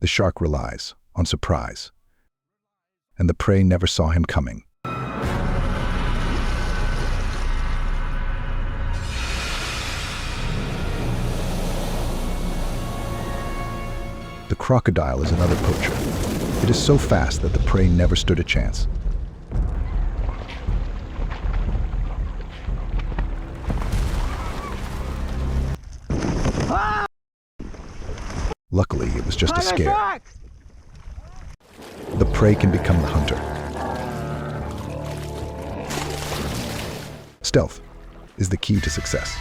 The shark relies on surprise, and the prey never saw him coming. The crocodile is another poacher. It is so fast that the prey never stood a chance. Luckily, it was just a scare. The prey can become the hunter. Stealth is the key to success.